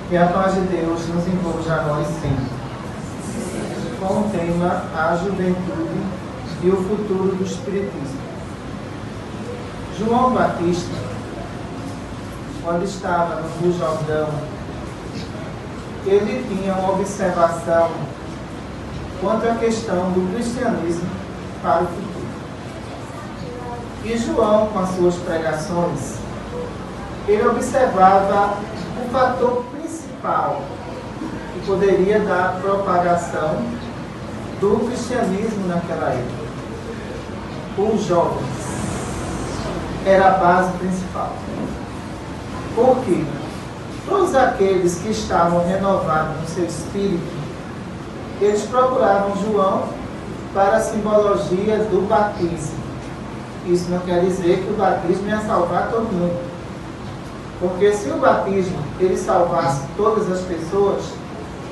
Que a paz de Deus nos envolva a nós sempre. Com o tema A Juventude e o Futuro do Espiritismo. João Batista, quando estava no Rio Jordão, ele tinha uma observação quanto à questão do cristianismo para o futuro. E João, com as suas pregações, ele observava o fator principal que poderia dar propagação do cristianismo naquela época. Os jovens era a base principal. Por quê? Todos aqueles que estavam renovados no seu espírito, eles procuravam João para a simbologia do batismo. Isso não quer dizer que o batismo ia salvar todo mundo. Porque se o batismo ele salvasse todas as pessoas,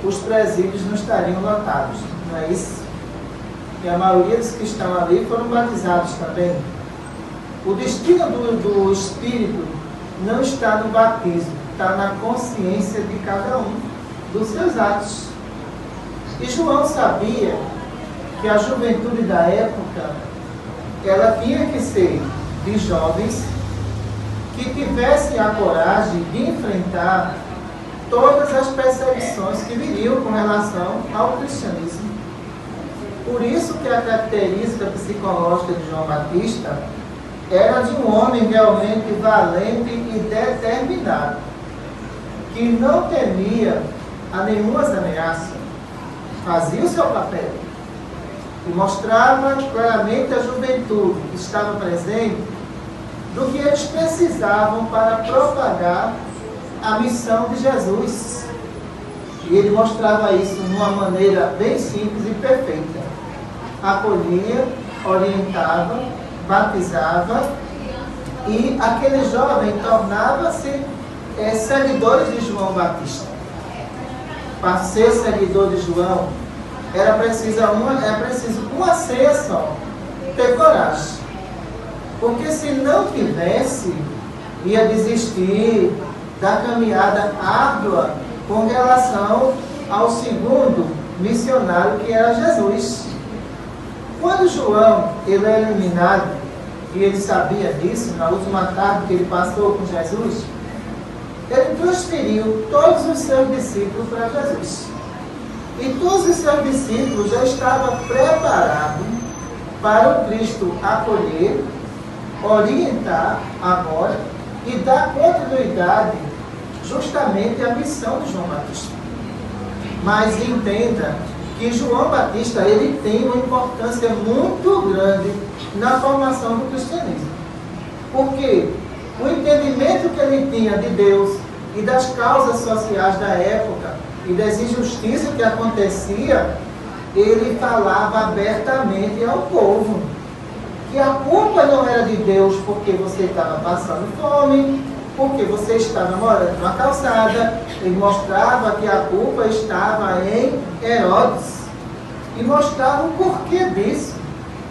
os presídios não estariam lotados. Não é isso? E a maioria dos que estão ali foram batizados também. O destino do Espírito não está no batismo, está na consciência de cada um dos seus atos. E João sabia que a juventude da época, ela tinha que ser de jovens que tivessem a coragem de enfrentar todas as perseguições que viriam com relação ao cristianismo. Por isso que a característica psicológica de João Batista era de um homem realmente valente e determinado, que não temia a nenhuma ameaça, fazia o seu papel e mostrava claramente a juventude que estava presente do que eles precisavam para propagar a missão de Jesus. E ele mostrava isso de uma maneira bem simples e perfeita. Acolhia, orientava, batizava, e aquele jovem tornava-se seguidores de João Batista. Para ser seguidor de João, era preciso uma senha só: ter coragem. Porque se não tivesse, ia desistir da caminhada árdua com relação ao segundo missionário, que era Jesus. Quando João ele é eliminado, e ele sabia disso, na última tarde que ele passou com Jesus, ele transferiu todos os seus discípulos para Jesus. E todos os seus discípulos já estavam preparados para o Cristo acolher, orientar agora e dar continuidade justamente à missão de João Batista. Mas entenda que João Batista ele tem uma importância muito grande na formação do cristianismo. Porque o entendimento que ele tinha de Deus e das causas sociais da época e das injustiças que acontecia, ele falava abertamente ao povo que a culpa não era de Deus porque você estava passando fome, porque você estava morando numa calçada. Ele mostrava que a culpa estava em Herodes e mostrava o porquê disso: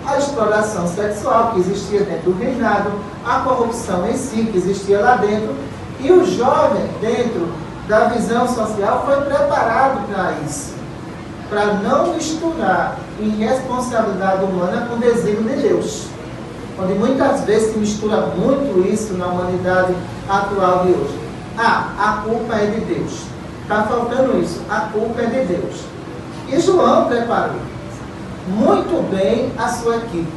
a exploração sexual que existia dentro do reinado, a corrupção em si que existia lá dentro, e o jovem, dentro da visão social, foi preparado para isso, para não misturar irresponsabilidade humana com o desígnio de Deus, onde muitas vezes se mistura muito isso na humanidade atual de hoje. A culpa é de Deus. Está faltando isso. A culpa é de Deus. E João preparou muito bem a sua equipe.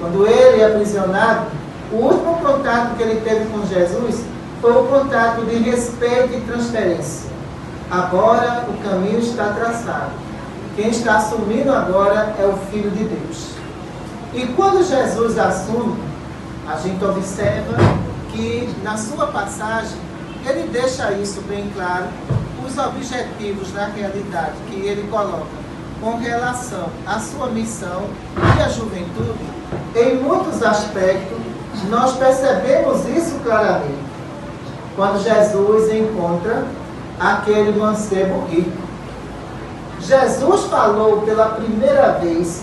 Quando ele é aprisionado, o último contato que ele teve com Jesus foi o contato de respeito e transferência. Agora o caminho está traçado. Quem está assumindo agora é o Filho de Deus. E quando Jesus assume, a gente observa que na sua passagem ele deixa isso bem claro, os objetivos na realidade que ele coloca com relação à sua missão e à juventude. Em muitos aspectos nós percebemos isso claramente quando Jesus encontra aquele mancebo rico. Jesus falou pela primeira vez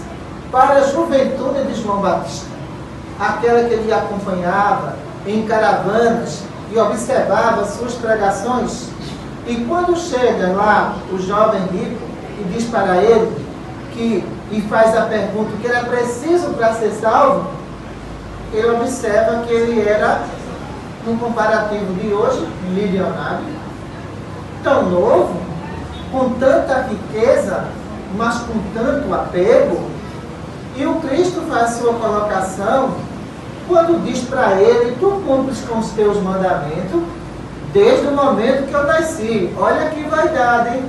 para a juventude de João Batista, aquela que ele acompanhava em caravanas e observava suas pregações. E quando chega lá o jovem rico e diz para ele e faz a pergunta que era preciso para ser salvo, ele observa que ele era, no comparativo de hoje, milionário, tão novo, com tanta riqueza, mas com tanto apego. E o Cristo faz sua colocação quando diz para ele: tu cumpres com os teus mandamentos desde o momento que eu nasci. Olha que vaidade, hein?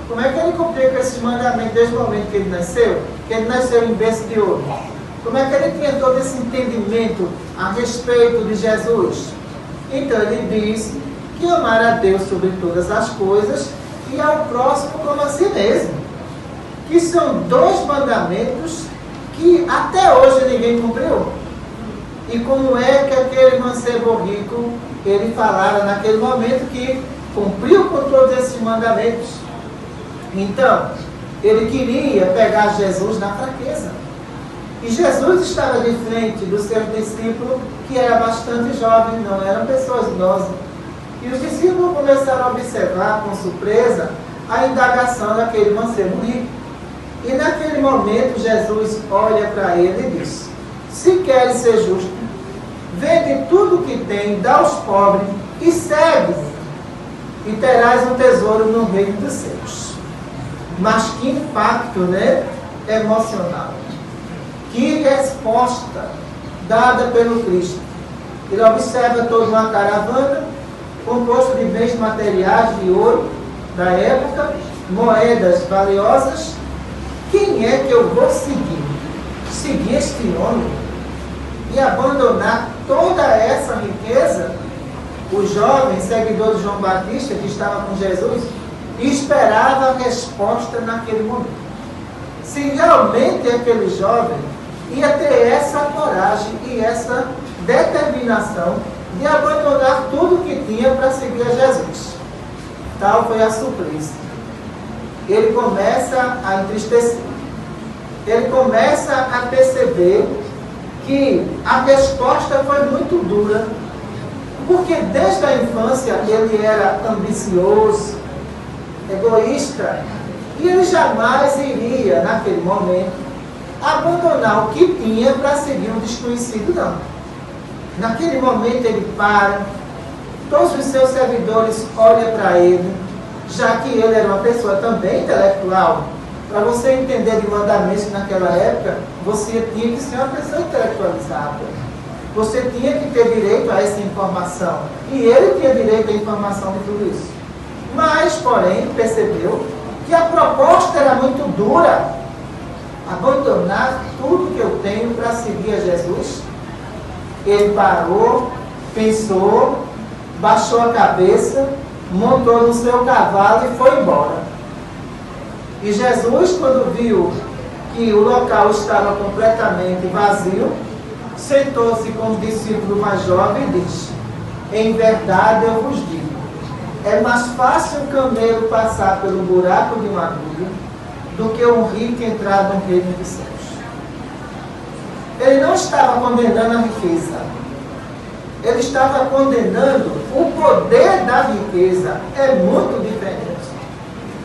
Como é que ele cumpriu com esses mandamentos desde o momento que ele nasceu? Que ele nasceu em berço de ouro. Como é que ele tinha todo esse entendimento a respeito de Jesus? Então ele diz que amar a Deus sobre todas as coisas e ao próximo como a si mesmo. Que são 2 mandamentos que até hoje ninguém cumpriu. E como é que aquele mancebo rico, ele falara naquele momento que cumpriu com todos esses mandamentos? Então, ele queria pegar Jesus na fraqueza. E Jesus estava de frente dos seus discípulos, que era bastante jovem, não eram pessoas idosas. E os discípulos começaram a observar com surpresa a indagação daquele mancebo rico. E naquele momento Jesus olha para ele e diz: se queres ser justo, vende tudo o que tem, dá aos pobres e segue-me, e terás um tesouro no reino dos céus. Mas que impacto, né? Emocional. Que resposta dada pelo Cristo. Ele observa toda uma caravana composta de bens materiais de ouro da época, moedas valiosas. Quem é que eu vou seguir? Seguir este homem e abandonar toda essa riqueza? O jovem seguidor de João Batista, que estava com Jesus, esperava a resposta naquele momento. Se realmente aquele jovem ia ter essa coragem e essa determinação de abandonar tudo que tinha para seguir a Jesus. Tal foi a surpresa. Ele começa a entristecer. Ele começa a perceber que a resposta foi muito dura, porque desde a infância ele era ambicioso, egoísta, e ele jamais iria, naquele momento, abandonar o que tinha para seguir um desconhecido, não. Naquele momento ele para, todos os seus servidores olham para ele, já que ele era uma pessoa também intelectual. Para você entender de mandamentos naquela época, você tinha que ser uma pessoa intelectualizada. Você tinha que ter direito a essa informação. E ele tinha direito à informação de tudo isso. Mas, porém, percebeu que a proposta era muito dura. Abandonar tudo que eu tenho para seguir a Jesus. Ele parou, pensou, baixou a cabeça, montou no seu cavalo e foi embora. E Jesus, quando viu que o local estava completamente vazio, sentou-se com o discípulo mais jovem e disse: em verdade eu vos digo, é mais fácil um camelo passar pelo buraco de uma agulha do que um rico entrar no reino dos céus. Ele não estava condenando a riqueza. Ele estava condenando o poder da riqueza. É muito diferente.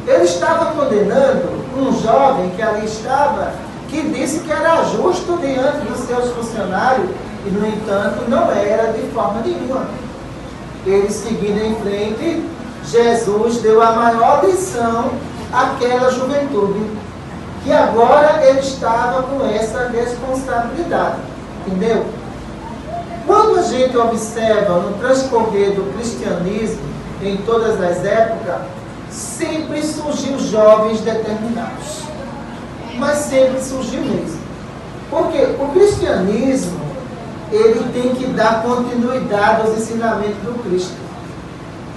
Ele estava condenando um jovem que ali estava, que disse que era justo diante dos seus funcionários, e no entanto não era de forma nenhuma. Ele seguindo em frente, Jesus deu a maior lição àquela juventude, que agora ele estava com essa responsabilidade. Entendeu? Quando a gente observa no transcorrer do cristianismo, em todas as épocas, sempre surgiu jovens determinados. Mas sempre surgiu mesmo. Porque o cristianismo, ele tem que dar continuidade aos ensinamentos do Cristo.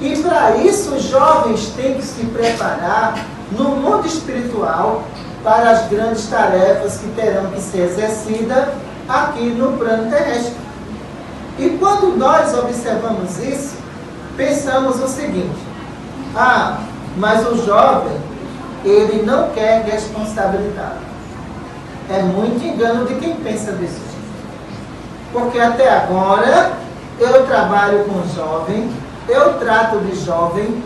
E para isso, os jovens têm que se preparar no mundo espiritual para as grandes tarefas que terão que ser exercidas aqui no plano terrestre. E quando nós observamos isso, pensamos o seguinte: mas o jovem, ele não quer responsabilidade. É muito engano de quem pensa desse tipo. Porque até agora, eu trabalho com jovem, eu trato de jovem,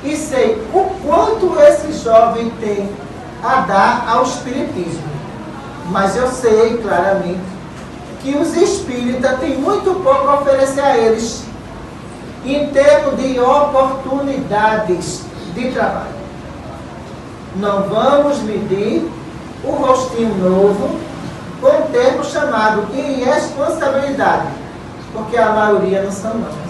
e sei o quanto esse jovem tem a dar ao espiritismo. Mas eu sei claramente que os espíritas têm muito pouco a oferecer a eles em termos de oportunidades de trabalho. Não vamos medir o rostinho novo com um termo chamado irresponsabilidade, porque a maioria não são não,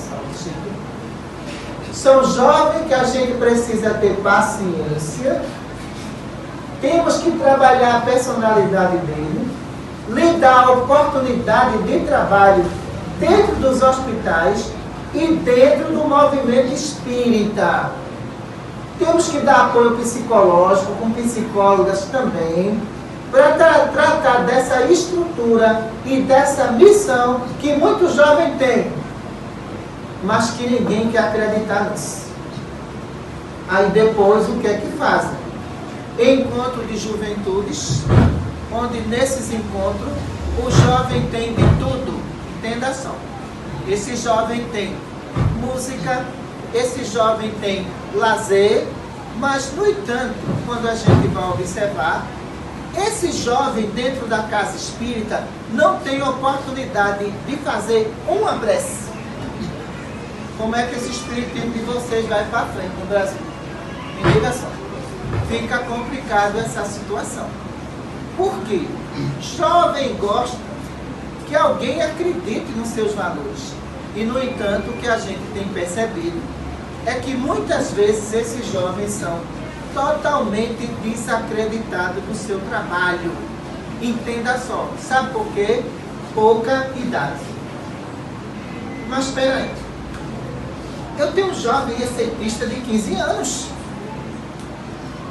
são jovens que a gente precisa ter paciência, temos que trabalhar a personalidade dele, lhe dar a oportunidade de trabalho dentro dos hospitais e dentro do movimento espírita. Temos que dar apoio psicológico, com psicólogas também, para tratar dessa estrutura e dessa missão que muitos jovens têm, mas que ninguém quer acreditar nisso. Aí depois o que é que fazem? Encontro de juventudes, onde nesses encontros o jovem tem de tudo, entenda só. Esse jovem tem música, esse jovem tem lazer, mas no entanto, quando a gente vai observar, esse jovem dentro da casa espírita não tem oportunidade de fazer uma prece. Como é que esse espiritismo de vocês vai para frente no Brasil? Me diga só. Fica complicado essa situação. Por quê? Jovem gosta que alguém acredite nos seus valores. E, no entanto, o que a gente tem percebido é que muitas vezes esses jovens são totalmente desacreditados do seu trabalho. Entenda só. Sabe por quê? Pouca idade. Mas espera aí. Eu tenho um jovem receitista de 15 anos.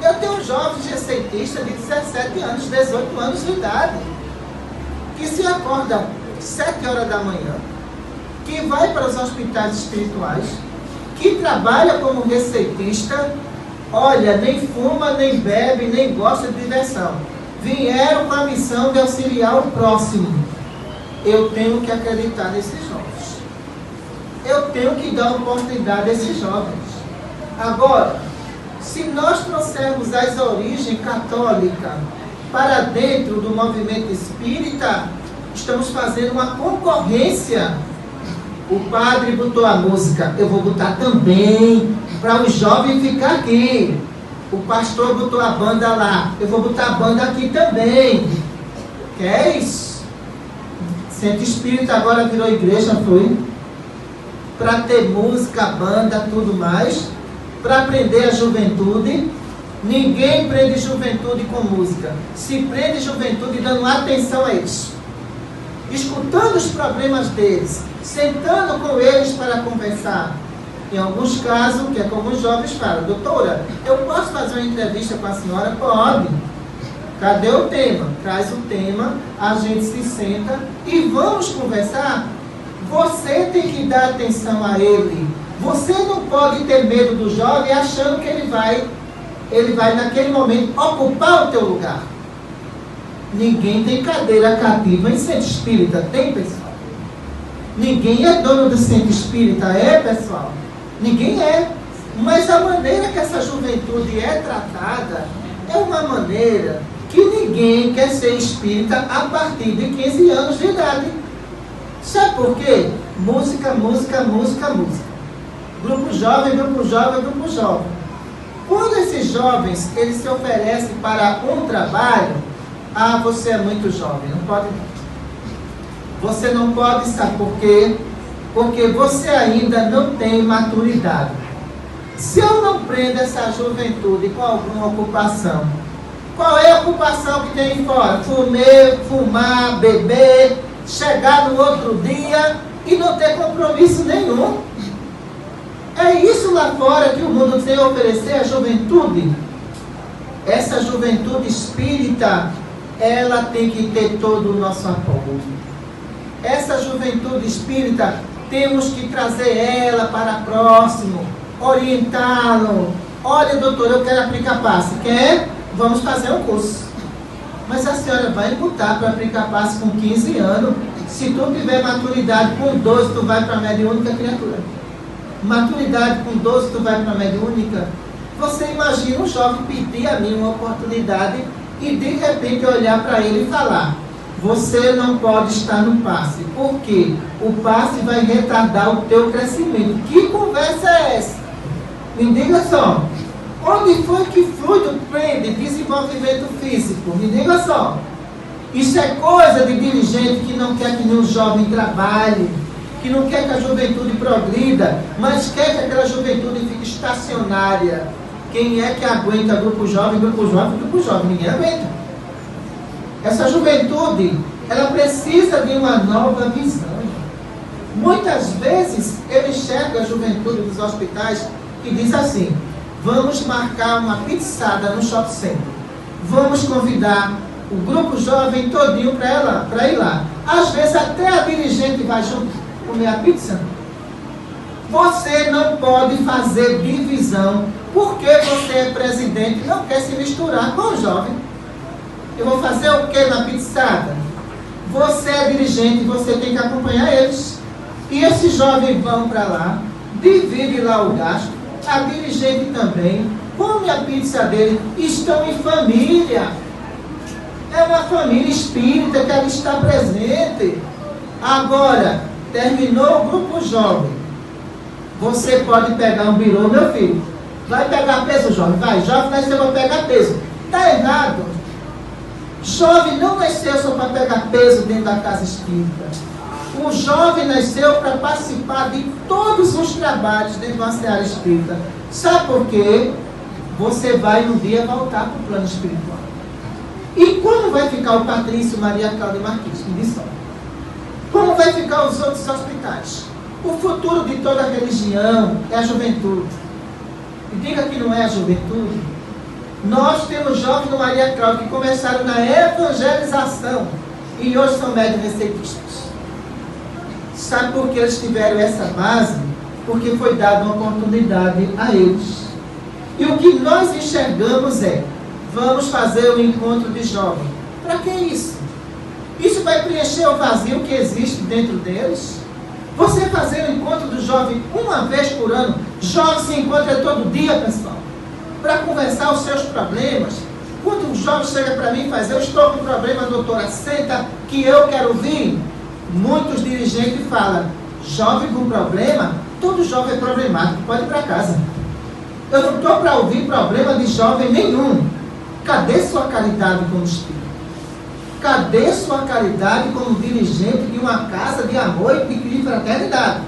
Eu tenho um jovem receitista de 17 anos, 18 anos de idade, que se acorda 7 horas da manhã, que vai para os hospitais espirituais, que trabalha como receitista, olha, nem fuma, nem bebe, nem gosta de diversão. Vieram com a missão de auxiliar o próximo. Eu tenho que acreditar nesses jovens. Eu tenho que dar oportunidade a esses jovens. Agora, se nós trouxermos as origens católicas para dentro do movimento espírita, estamos fazendo uma concorrência. O padre botou a música, eu vou botar também, para os jovens ficar aqui. O pastor botou a banda lá, eu vou botar a banda aqui também. Que é isso? Centro Espírita agora virou igreja, foi? Para ter música, banda, tudo mais, para aprender a juventude. Ninguém prende juventude com música. Se prende juventude dando atenção a eles, escutando os problemas deles, sentando com eles para conversar. Em alguns casos, o que é como os jovens falam: doutora, eu posso fazer uma entrevista com a senhora? Pode. Cadê o tema? Traz o tema, a gente se senta e vamos conversar. Você tem que dar atenção a ele. Você não pode ter medo do jovem achando que ele vai naquele momento ocupar o teu lugar. Ninguém tem cadeira cativa em centro espírita, tem, pessoal? Ninguém é dono do centro espírita, é, pessoal? Ninguém é. Mas a maneira que essa juventude é tratada é uma maneira que ninguém quer ser espírita a partir de 15 anos de idade. Sabe por quê? Música, música, música, música. Grupo jovem, grupo jovem, grupo jovem. Quando esses jovens, eles se oferecem para um trabalho, você é muito jovem, não pode. Você não pode, sabe por quê? Porque você ainda não tem maturidade. Se eu não prendo essa juventude com alguma ocupação, qual é a ocupação que tem fora? Comer, fumar, beber, chegar no outro dia e não ter compromisso nenhum. É isso lá fora que o mundo tem a oferecer à juventude. Essa juventude espírita, ela tem que ter todo o nosso apoio. Essa juventude espírita, temos que trazer ela para próximo, orientá-lo. Olha, doutor, eu quero aplicar passe. Quer? Vamos fazer um curso. Mas a senhora vai botar para aplicar passe com 15 anos. Se tu tiver maturidade com 12, tu vai para a mediúnica criatura. Maturidade com 12 tu vai para a mediúnica. Você imagina um jovem pedir a mim uma oportunidade e de repente olhar para ele e falar: você não pode estar no passe, porque o passe vai retardar o teu crescimento. Que conversa é essa? Me diga só, onde foi que fluido prende desenvolvimento físico? Me diga só. Isso é coisa de dirigente que não quer que nenhum jovem trabalhe, que não quer que a juventude progrida, mas quer que aquela juventude fique estacionária. Quem é que aguenta grupo jovem, ninguém aguenta. Essa juventude, ela precisa de uma nova visão. Muitas vezes eu enxergo a juventude dos hospitais que diz assim: vamos marcar uma pizzada no shopping center, vamos convidar o grupo jovem todinho para ir lá. Às vezes até a dirigente vai junto comer a pizza. Você não pode fazer divisão porque você é presidente e não quer se misturar com o jovem. Eu vou fazer o que na pizzada? Você é dirigente, você tem que acompanhar eles. E esses jovens vão para lá, dividem lá o gasto, a dirigente também, come a pizza dele, estão em família. É uma família espírita que ali está presente. Agora, terminou o grupo jovem. Você pode pegar um birô, meu filho. Vai pegar peso, jovem. Vai, jovem nasceu para pegar peso. Está errado. Jovem não nasceu só para pegar peso dentro da casa espírita. O jovem nasceu para participar de todos os trabalhos dentro de uma seara espírita. Sabe por quê? Você vai um dia voltar para o plano espiritual. E como vai ficar o Patrício, Maria Cláudia e Marquinhos? Me diz só. Como vai ficar os outros hospitais? O futuro de toda a religião é a juventude. E diga que não é a juventude. Nós temos jovens no Maria Cláudia que começaram na evangelização e hoje são médicos receitistas. Sabe por que eles tiveram essa base? Porque foi dada uma oportunidade a eles. E o que nós enxergamos é: vamos fazer um encontro de jovens. Para que isso? Isso vai preencher o vazio que existe dentro deles? Você fazer um encontro do jovem uma vez por ano, jovem se encontra todo dia, pessoal, para conversar os seus problemas. Quando um jovem chega para mim e faz: eu estou com problema, doutora, senta que eu quero ouvir. Muitos dirigentes falam: jovem com problema, todo jovem é problemático, pode ir para casa. Eu não estou para ouvir problema de jovem nenhum. Cadê sua caridade como espírito? Cadê sua caridade como dirigente de uma casa de amor e de fraternidade?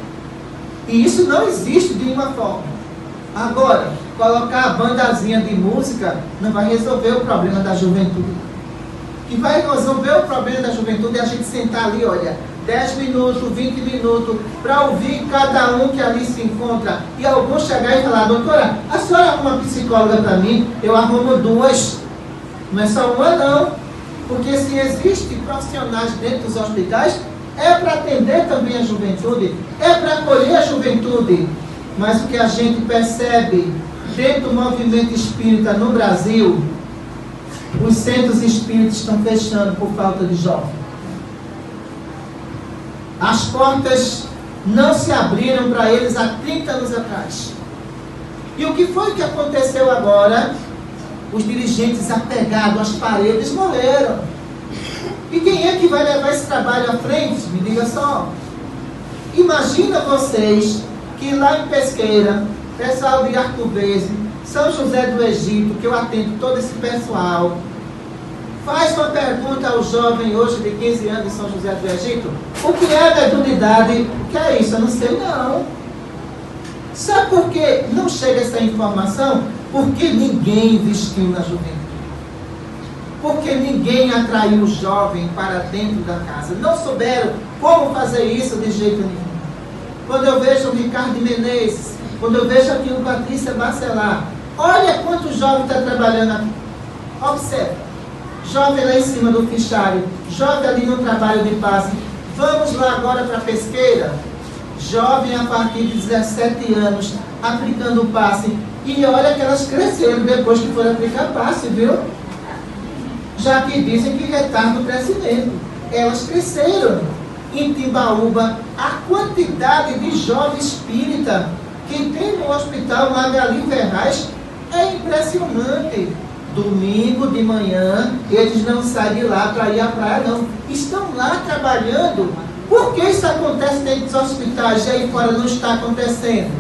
E isso não existe de nenhuma forma. Agora, colocar a bandazinha de música não vai resolver o problema da juventude. O que vai resolver o problema da juventude é a gente sentar ali, olha, 10 minutos, 20 minutos, para ouvir cada um que ali se encontra. E alguns chegar e falar: doutora, a senhora arruma uma psicóloga para mim? Eu arrumo 2. Não é só uma, não. Porque se existem profissionais dentro dos hospitais, é para atender também a juventude, é para acolher a juventude. Mas o que a gente percebe dentro do movimento espírita no Brasil, os centros espíritas estão fechando por falta de jovem. As portas não se abriram para eles há 30 anos atrás. E o que foi que aconteceu agora? Os dirigentes apegados às paredes morreram. E quem é que vai levar esse trabalho à frente? Me diga só. Imagina vocês que lá em Pesqueira, pessoal de Arcovese, São José do Egito, que eu atendo todo esse pessoal, faz uma pergunta ao jovem hoje de 15 anos de São José do Egito: o que é a mediunidade? O que é isso? Eu não sei não. Sabe por que não chega essa informação? Porque ninguém investiu na juventude. Porque ninguém atraiu o jovem para dentro da casa. Não souberam como fazer isso de jeito nenhum. Quando eu vejo o Ricardo Menezes, quando eu vejo aqui o Patrícia Bacelar, olha quanto jovem está trabalhando aqui. Observe. Jovem lá em cima do fichário, jovem ali no trabalho de passe. Vamos lá agora para a Pesqueira. Jovem a partir de 17 anos, aplicando o passe. E olha que elas cresceram depois que foram aplicar passe, viu? Já que dizem que retarda o crescimento. Elas cresceram. Em Timbaúba, a quantidade de jovem espírita que tem no hospital Magali Ferraz é impressionante. Domingo de manhã, eles não saem de lá para ir à praia, não. Estão lá trabalhando. Por que isso acontece dentro dos hospitais e aí fora não está acontecendo?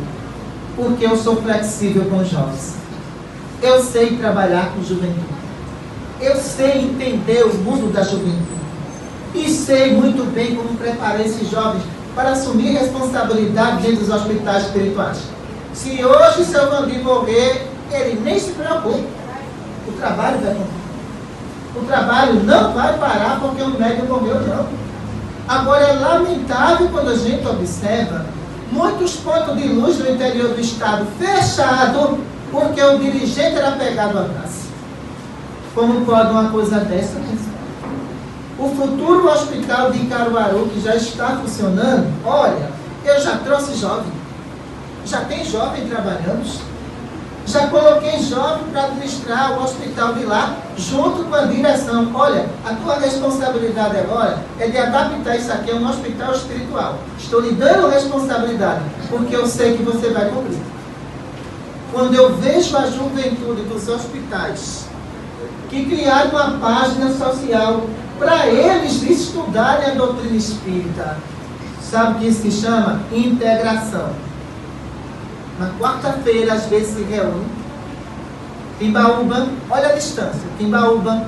Porque eu sou flexível com os jovens. Eu sei trabalhar com juventude. Eu sei entender o mundo da juventude. E sei muito bem como preparar esses jovens para assumir responsabilidade dentro dos hospitais espirituais. Se hoje seu Vandir morrer, ele nem se preocupa. O trabalho vai continuar. O trabalho não vai parar porque o médico morreu, não. Agora é lamentável quando a gente observa muitos pontos de luz no interior do estado fechado porque o dirigente era pegado a braço. Como pode uma coisa dessa acontecer? O futuro hospital de Caruaru, que já está funcionando, olha, eu já trouxe jovem. Já tem jovem trabalhando. Já coloquei jovem para administrar o hospital de lá, junto com a direção. Olha, a tua responsabilidade agora é de adaptar isso aqui a um hospital espiritual. Estou lhe dando responsabilidade, porque eu sei que você vai cumprir. Quando eu vejo a juventude dos hospitais, que criaram uma página social para eles estudarem a doutrina espírita, sabe o que isso se chama? Integração. Na quarta-feira, às vezes, se reúne. Timbaúba, olha a distância. Timbaúba,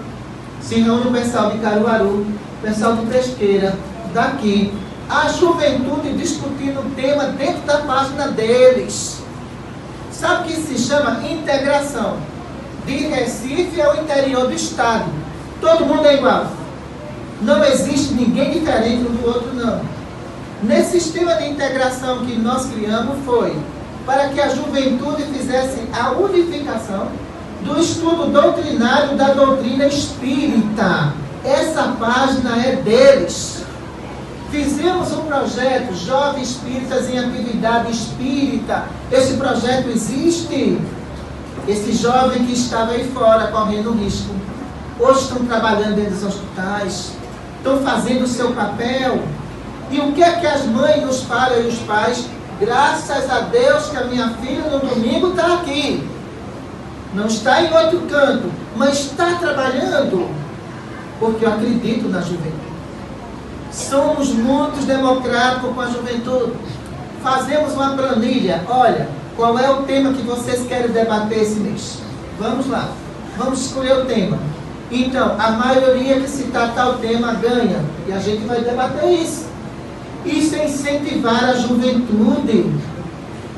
se reúne o pessoal de Caruaru, o pessoal de Pesqueira, daqui. A juventude discutindo o tema dentro da página deles. Sabe o que se chama? Integração. De Recife ao interior do estado. Todo mundo é igual. Não existe ninguém diferente um do outro, não. Nesse sistema de integração que nós criamos foi para que a juventude fizesse a unificação do estudo doutrinário da doutrina espírita. Essa página é deles. Fizemos um projeto, Jovens Espíritas em Atividade Espírita. Esse projeto existe. Esse jovem que estava aí fora correndo risco, hoje estão trabalhando dentro dos hospitais, estão fazendo o seu papel. E o que é que as mães nos falam e os pais? Graças a Deus que a minha filha no domingo está aqui. Não está em outro canto, mas está trabalhando. Porque eu acredito na juventude. Somos muito democráticos com a juventude. Fazemos uma planilha. Olha, qual é o tema que vocês querem debater esse mês? Vamos lá. Vamos escolher o tema. Então, a maioria que citar tal tema ganha. E a gente vai debater isso. Isso é incentivar a juventude.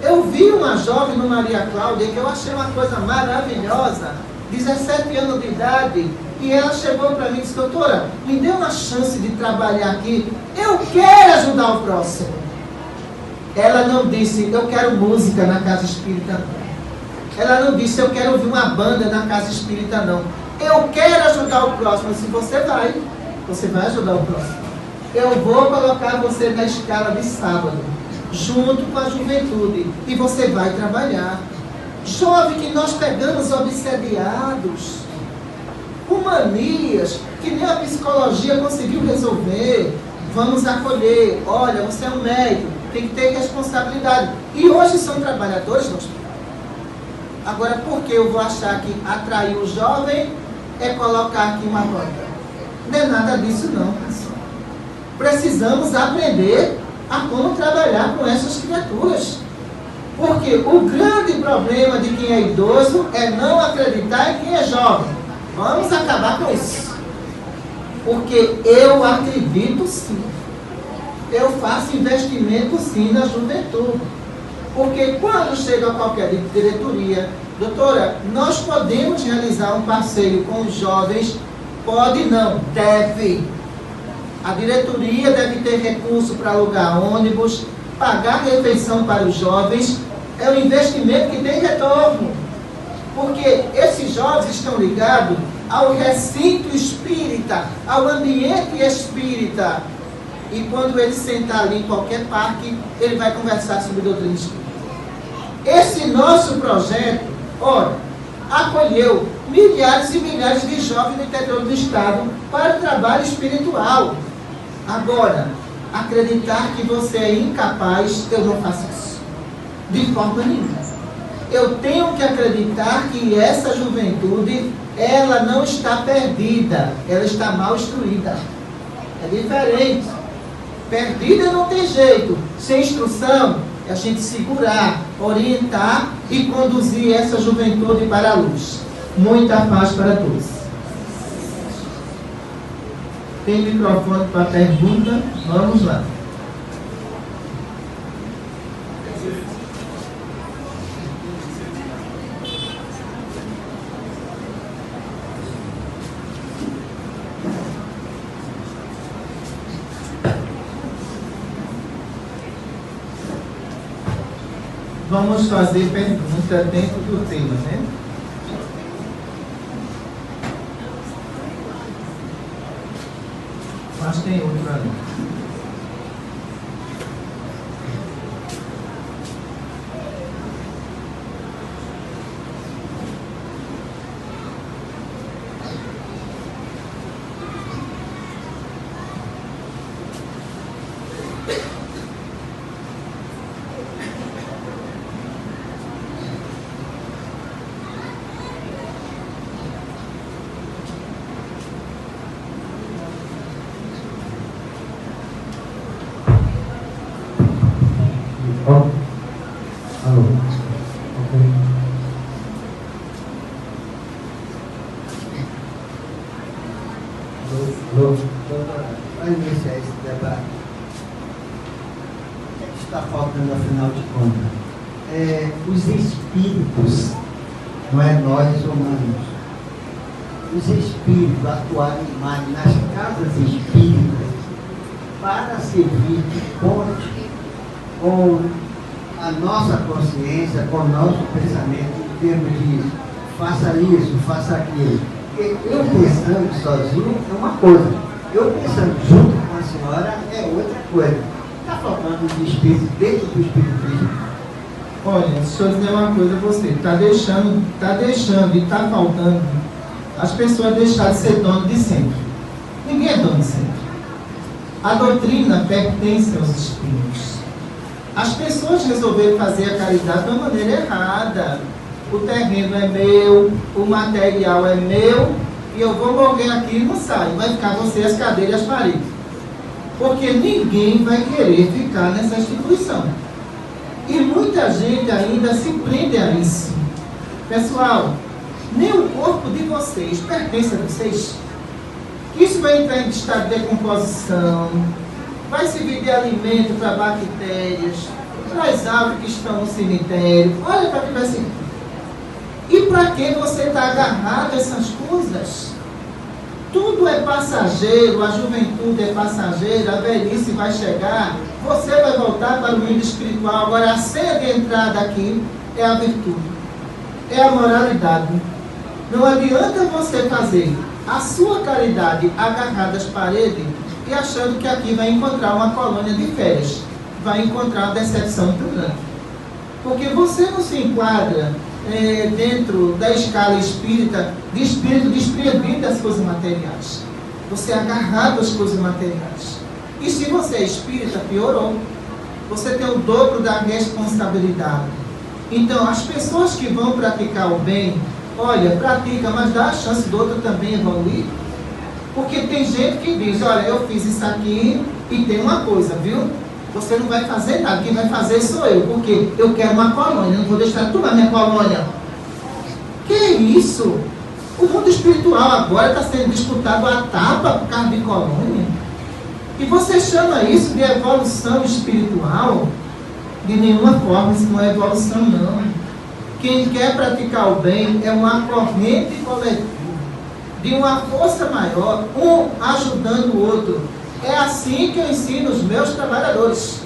Eu vi uma jovem no Maria Cláudia que eu achei uma coisa maravilhosa, 17 anos de idade, e ela chegou para mim e disse: doutora, me dê uma chance de trabalhar aqui, eu quero ajudar o próximo. Ela não disse: eu quero música na casa espírita, não. Ela não disse: eu quero ouvir uma banda na casa espírita, não. Eu quero ajudar o próximo. Se você vai ajudar o próximo. Eu vou colocar você na escala de sábado, junto com a juventude, e você vai trabalhar. Jovem que nós pegamos obsediados, com manias que nem a psicologia conseguiu resolver, vamos acolher. Olha, você é um médico, tem que ter responsabilidade. E hoje são trabalhadores no hospital. Agora, por que eu vou achar que atrair o jovem é colocar aqui uma banda? Não é nada disso, não, pessoal. Precisamos aprender a como trabalhar com essas criaturas. Porque o grande problema de quem é idoso é não acreditar em quem é jovem. Vamos acabar com isso. Porque eu acredito sim. Eu faço investimento sim na juventude. Porque quando chega a qualquer diretoria, doutora, nós podemos realizar um passeio com os jovens? Pode não, deve. A diretoria deve ter recurso para alugar ônibus, pagar refeição para os jovens. É um investimento que tem retorno. Porque esses jovens estão ligados ao recinto espírita, ao ambiente espírita. E quando ele sentar ali em qualquer parque, ele vai conversar sobre doutrina espírita. Esse nosso projeto, olha, acolheu milhares e milhares de jovens no interior do estado para o trabalho espiritual. Agora, acreditar que você é incapaz, eu não faço isso. De forma nenhuma. Eu tenho que acreditar que essa juventude, ela não está perdida, ela está mal instruída. É diferente. Perdida não tem jeito. Sem instrução, é a gente segurar, orientar e conduzir essa juventude para a luz. Muita paz para todos. Tem microfone para pergunta? Vamos lá. Vamos fazer pergunta dentro do tema, né? Mas tem outra ali. Para iniciar esse debate, o que está faltando, afinal de contas? Os espíritos, não é nós humanos, os espíritos atuarem mais nas casas espíritas para servir de ponte com a nossa consciência, com o nosso pensamento, em termos de faça isso, faça aquilo. Porque eu pensando sozinho é uma coisa, eu pensando junto com a senhora é outra coisa. Está faltando de espírito dentro do espiritismo. Olha, deixa eu dizer uma coisa a você, está deixando e está faltando as pessoas deixar de ser dono de sempre. Ninguém é dono de sempre. A doutrina pertence aos espíritos. As pessoas resolveram fazer a caridade de uma maneira errada. O terreno é meu, o material é meu, e eu vou morrer aqui e não saio. Vai ficar você, as cadeiras e as paredes. Porque ninguém vai querer ficar nessa instituição. E muita gente ainda se prende a isso. Pessoal, nem o corpo de vocês pertence a vocês. Isso vai entrar em estado de decomposição, vai servir de alimento para bactérias, para as aves que estão no cemitério. Olha para que vai ser. E para que você está agarrado a essas coisas? Tudo é passageiro, a juventude é passageira, a velhice vai chegar, você vai voltar para o mundo espiritual. Agora, a senha de entrada aqui é a virtude, é a moralidade. Não adianta você fazer a sua caridade agarrada às paredes e achando que aqui vai encontrar uma colônia de férias, vai encontrar uma decepção muito grande. Porque você não se enquadra dentro da escala espírita, de espírito desprendido das coisas materiais. Você é agarrado às coisas materiais. E se você é espírita, piorou. Você tem o dobro da responsabilidade. Então, as pessoas que vão praticar o bem, olha, pratica, mas dá a chance do outro também evoluir. Porque tem gente que diz, olha, eu fiz isso aqui e tem uma coisa, viu? Você não vai fazer nada, quem vai fazer sou eu, porque eu quero uma colônia, não vou deixar tu tomar minha colônia. Que isso? O mundo espiritual agora está sendo disputado a tapa por causa de colônia. E você chama isso de evolução espiritual? De nenhuma forma, isso não é evolução, não. Quem quer praticar o bem é uma corrente coletiva, de uma força maior, um ajudando o outro. É assim que eu ensino os meus trabalhadores.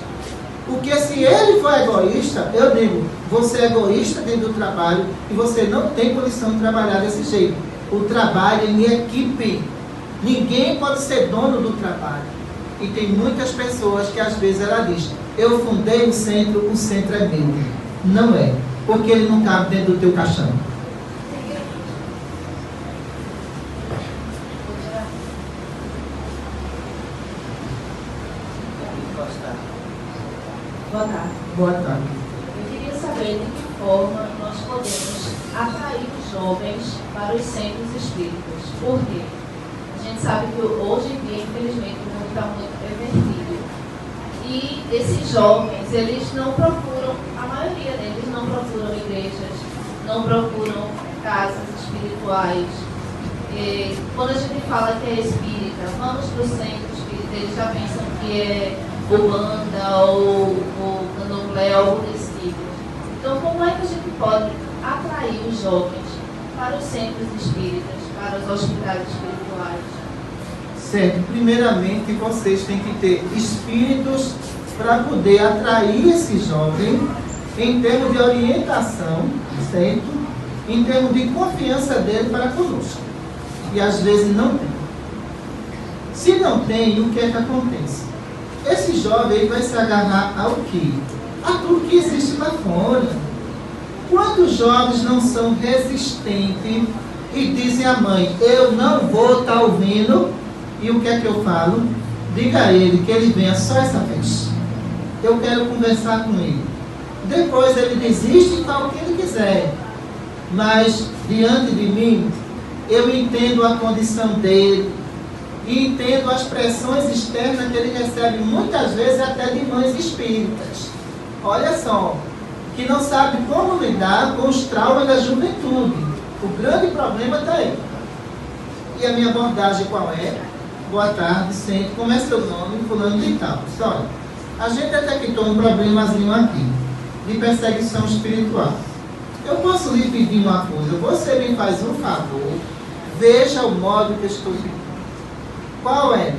Porque se ele for egoísta, eu digo, você é egoísta dentro do trabalho e você não tem condição de trabalhar desse jeito. O trabalho é em equipe. Ninguém pode ser dono do trabalho. E tem muitas pessoas que às vezes ela diz, eu fundei o centro é meu. Não é, porque ele não cabe dentro do teu caixão. Boa tarde. Boa tarde. Eu queria forma nós podemos atrair os jovens para os centros espíritas. Por quê? A gente sabe que hoje em dia, infelizmente, o mundo está muito pervertido. E esses jovens, eles não procuram, a maioria deles não procuram igrejas, não procuram casas espirituais. E quando a gente fala que é espírita, vamos para o centro espírita, eles já pensam que é Umbanda ou Candomblé, algo desse tipo. Então, como é que a gente pode atrair os jovens para os centros espíritas, para os hospitais espirituais? Certo. Primeiramente, vocês têm que ter espíritos para poder atrair esse jovem em termos de orientação, certo? Em termos de confiança dele para conosco. E às vezes não tem. Se não tem, o que é que acontece? Esse jovem vai se agarrar ao quê? A tudo que existe lá fora. Quantos jovens não são resistentes e dizem à mãe, eu não vou estar ouvindo, e o que é que eu falo? Diga a ele que ele venha só essa vez. Eu quero conversar com ele. Depois ele desiste e fala o que ele quiser. Mas, diante de mim, eu entendo a condição dele e entendo as pressões externas que ele recebe, muitas vezes até de mães espíritas. Olha só, que não sabe como lidar com os traumas da juventude. O grande problema está aí. E a minha abordagem qual é? Boa tarde, sempre. Como é seu nome? Fulano de tal. Olha, a gente detectou um problemazinho aqui, de perseguição espiritual. Eu posso lhe pedir uma coisa, você me faz um favor, veja o modo que eu estou pedindo. Qual é?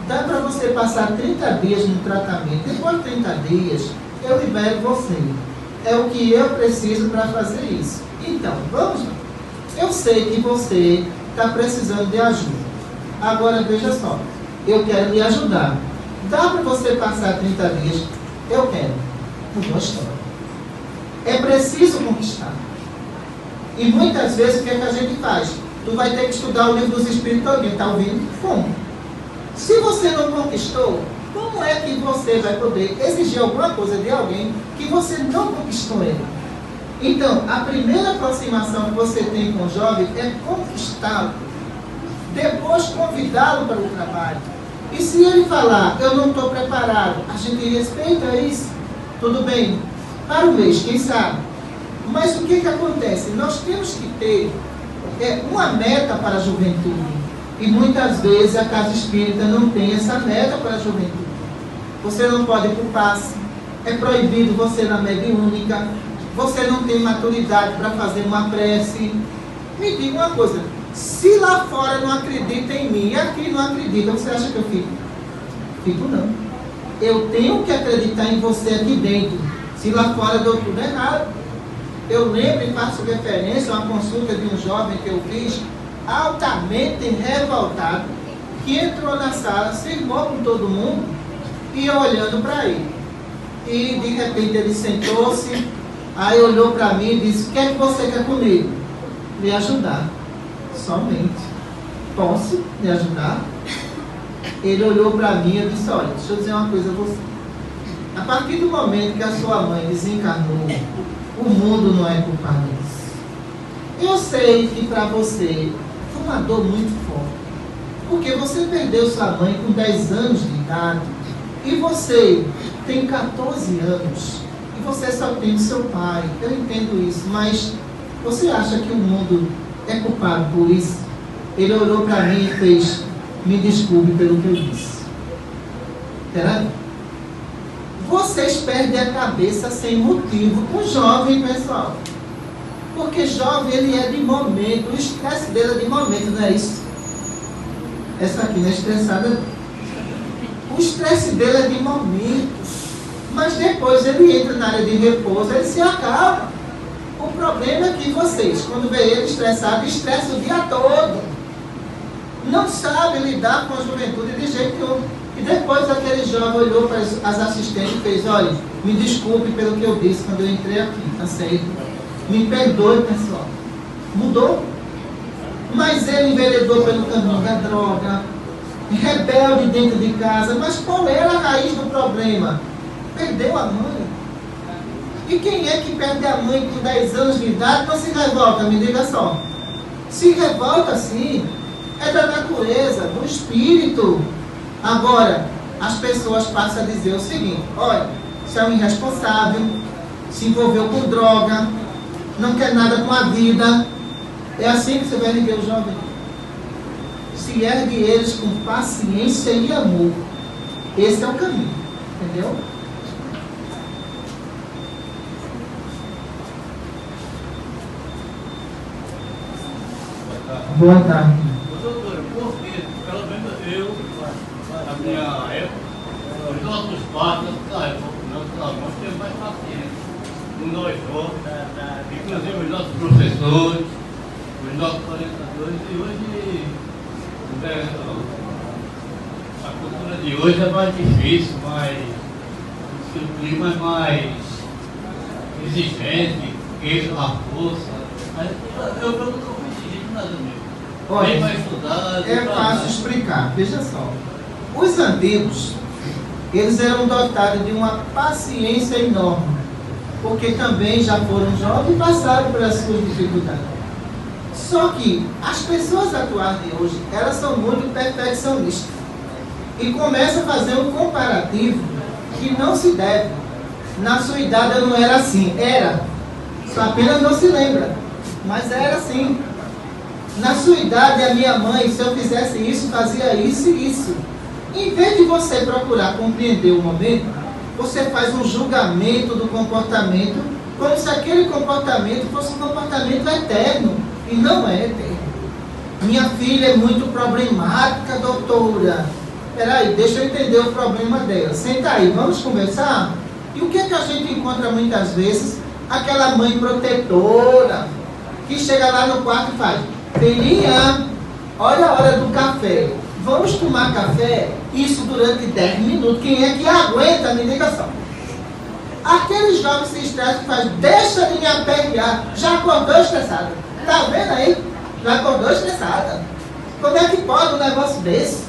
Dá para você passar 30 dias no tratamento. Depois de 30 dias, eu libero você. É o que eu preciso para fazer isso. Então, vamos lá. Eu sei que você está precisando de ajuda. Agora, veja só. Eu quero lhe ajudar. Dá para você passar 30 dias? Eu quero. Mudou a história. É preciso conquistar. E muitas vezes, o que é que a gente faz? Tu vai ter que estudar o livro dos Espíritos alguém. Está ouvindo? Como? Se você não conquistou, como é que você vai poder exigir alguma coisa de alguém que você não conquistou ele? Então, a primeira aproximação que você tem com o jovem é conquistá-lo. Depois, convidá-lo para o trabalho. E se ele falar, eu não estou preparado, a gente respeita isso. Tudo bem. Para o mês, quem sabe? Mas o que acontece? Nós temos que ter uma meta para a juventude. E muitas vezes a casa espírita não tem essa meta para a juventude. Você não pode ir para o passe. É proibido você ir na mediúnica. Você não tem maturidade para fazer uma prece. Me diga uma coisa. Se lá fora não acredita em mim e aqui não acredita, você acha que eu fico? Fico não. Eu tenho que acreditar em você aqui dentro. Se lá fora deu tudo errado. Eu lembro e faço referência a uma consulta de um jovem que eu fiz, altamente revoltado, que entrou na sala, se irmou com todo mundo, e eu olhando para ele. E de repente ele sentou-se, aí olhou para mim e disse, o que é que você quer comigo? Me ajudar. Somente. Posso me ajudar? Ele olhou para mim e disse, olha, deixa eu dizer uma coisa a você. A partir do momento que a sua mãe desencarnou, o mundo não é culpado disso. Eu sei que para você foi uma dor muito forte. Porque você perdeu sua mãe com 10 anos de idade. E você tem 14 anos. E você só tem seu pai. Eu entendo isso. Mas você acha que o mundo é culpado por isso? Ele olhou para mim e fez, me desculpe pelo que eu disse. Será? Vocês perdem a cabeça sem motivo com o jovem, pessoal. Porque jovem, ele é de momento, o estresse dele é de momento, não é isso? Essa aqui não é estressada. O estresse dele é de momentos. Mas depois ele entra na área de repouso, ele se acalma. O problema é que vocês, quando vê ele estressado, estressa o dia todo. Não sabem lidar com a juventude de jeito nenhum. E depois aquele jovem olhou para as assistentes e fez, olha, me desculpe pelo que eu disse quando eu entrei aqui, tá certo? Me perdoe, pessoal. Mudou. Mas ele enveredou pelo caminho da droga, rebelde dentro de casa. Mas qual era a raiz do problema? Perdeu a mãe. E quem é que perde a mãe com 10 anos de idade não se revolta? Me diga só. Se revolta sim, é da natureza, do espírito. Agora, as pessoas passam a dizer o seguinte: olha, você é um irresponsável, se envolveu com droga, não quer nada com a vida. É assim que você vai erguer o jovem. Se ergue eles com paciência e amor. Esse é o caminho, entendeu? Boa tarde. Doutor, porque, pelo menos eu, na minha época, os nossos pais, nossos avós têm mais paciência com nós jovens, inclusive os nossos professores, os nossos orientadores, e hoje a cultura de hoje é mais difícil, o clima é mais exigente, queijo à força. Eu nunca fui exigente nada mesmo. Olha, É fácil explicar. Veja só. Os antigos, eles eram dotados de uma paciência enorme, porque também já foram jovens e passaram pelas suas dificuldades. Só que as pessoas atuais de hoje, elas são muito perfeccionistas e começam a fazer um comparativo que não se deve. Na sua idade eu não era assim. Era. Só apenas não se lembra. Mas era assim. Na sua idade, a minha mãe, se eu fizesse isso, fazia isso e isso. Em vez de você procurar compreender o momento, você faz um julgamento do comportamento, como se aquele comportamento fosse um comportamento eterno. E não é eterno. Minha filha é muito problemática, doutora. Peraí, deixa eu entender o problema dela. Senta aí, vamos conversar? E o que é que a gente encontra muitas vezes? Aquela mãe protetora, que chega lá no quarto e faz: filhinha, olha a hora do café. Vamos tomar café? Isso durante 10 minutos. Quem é que aguenta? Me diga só. Aquele jovem se estressa e faz: deixa de me aperrear. Já acordou estressada. Tá vendo aí? Já acordou estressada. Como é que pode um negócio desse?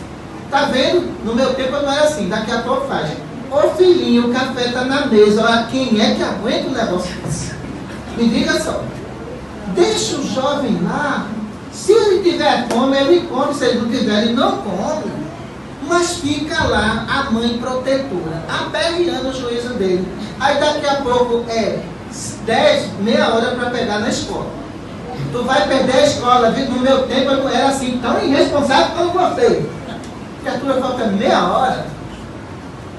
Tá vendo? No meu tempo não era assim. Daqui a pouco faz: ô filhinho, o café tá na mesa. Olha, quem é que aguenta um negócio desse? Me diga só. Deixa o jovem lá. Se ele tiver fome, ele come. Se ele não tiver, ele não come. Mas fica lá a mãe protetora, aperreando o juízo dele. Aí daqui a pouco é 10, meia hora para pegar na escola. Tu vai perder a escola, viu? No meu tempo eu não era assim tão irresponsável como você. Porque a tua falta meia hora.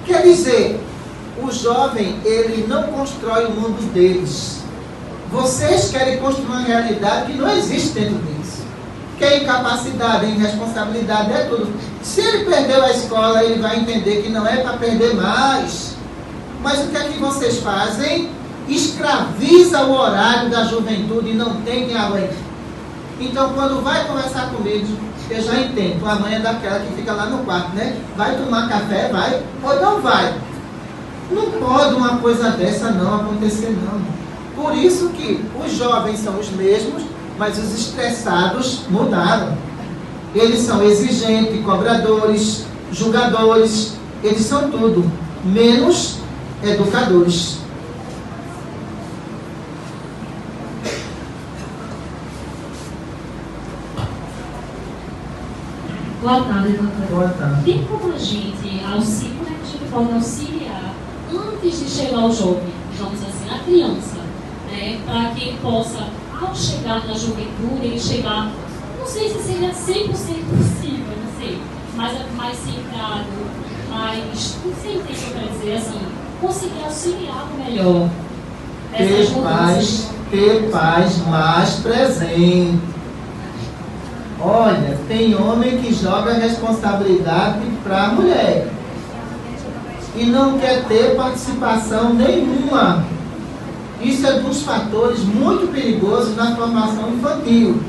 Quer dizer, o jovem, ele não constrói o mundo deles. Vocês querem construir uma realidade que não existe dentro deles. Que é incapacidade, é irresponsabilidade, é tudo. Se ele perdeu a escola, ele vai entender que não é para perder mais. Mas o que é que vocês fazem? Escraviza o horário da juventude e não tem quem aguente. Então, quando vai conversar comigo, eu já entendo. A mãe é daquela que fica lá no quarto, né? Vai tomar café, vai, ou não vai. Não pode uma coisa dessa não acontecer, não. Por isso que os jovens são os mesmos, mas os estressados mudaram. Eles são exigentes, cobradores, julgadores, eles são tudo, menos educadores. Boa tarde, doutora. Boa tarde. Tem como a gente auxiliar, como é que a gente pode auxiliar antes de chegar ao jovem, digamos assim, a criança, né, para que ele possa, ao chegar na juventude, ele chegar, não sei se seria 100% possível, não sei, mas mais centrado, mais, não sei o que eu quero dizer, assim, conseguir auxiliar melhor essas mudanças. Ter paz mais presente. Olha, tem homem que joga responsabilidade para a mulher e não quer ter participação nenhuma. Isso é um dos fatores muito perigosos na formação infantil.